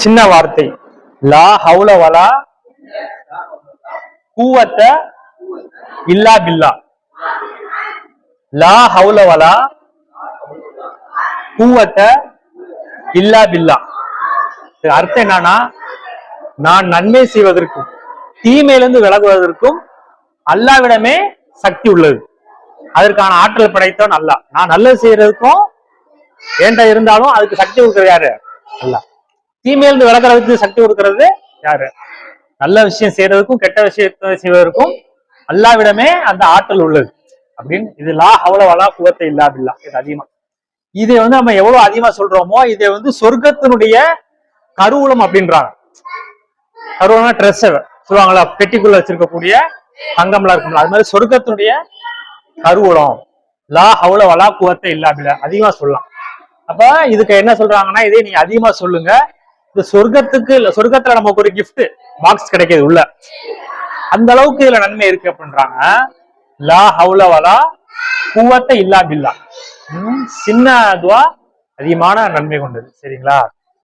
சின்ன வார்த்தை லா ஹவுல வலா கூவத்த இல்லா பில்லா. லா ஹவுல வலா கூவத்த இல்லா பில்லா. அர்த்தம் என்னன்னா, நான் நன்மை செய்வதற்கும் தீமையிலிருந்து விலகுவதற்கும் அல்லாவிடமே சக்தி உள்ளது. அதற்கான ஆற்றல் படைத்தவன் அல்லாஹ். நான் நல்லது செய்யறதுக்கும் ஏன்டா இருந்தாலும் அதுக்கு சக்தி கொடுக்கறது யாரு? அல்லாஹ். தீமையிலிருந்து விலகிறதுக்கு சக்தி கொடுக்கறது யாரு? நல்ல விஷயம் செய்யறதுக்கும் கெட்ட விஷயத்தை செய்வதற்கும் அல்லாவிடமே அந்த ஆற்றல் உள்ளது அப்படின்னு. இது லா ஹவுல வலா குவத்த இல்லா பில்லா. இது அதிகமா இதை நம்ம எவ்வளவு அதிகமா சொல்றோமோ இதை சொர்க்கத்தினுடைய கருவூலம் அப்படின்றாங்க. கருவூலம்னா ட்ரெஸ் சொல்லுவாங்களா, பெட்டிக்குள்ள வச்சிருக்கக்கூடிய தங்கம்லாம் இருக்கும்ல, அது மாதிரி சொர்க்கத்தினுடைய கருவூலம் லா ஹவுல வலா குவத்த இல்லா பில்லா அதிகமா சொல்லலாம். அப்ப இதுக்கு என்ன சொல்றாங்கன்னா, இதே நீங்க அதிகமா சொல்லுங்க. இந்த சொர்க்கத்துல நமக்கு ஒரு கிஃப்ட் பாக்ஸ் கிடைக்கிது உள்ள, அந்த அளவுக்கு இதுல நன்மை இருக்கு அப்படின்றாங்க. லா ஹவுல வலா குவத்த இல்லா பில்லா. சின்ன துவா அதிகமான நன்மை கொண்டது. சரிங்களா?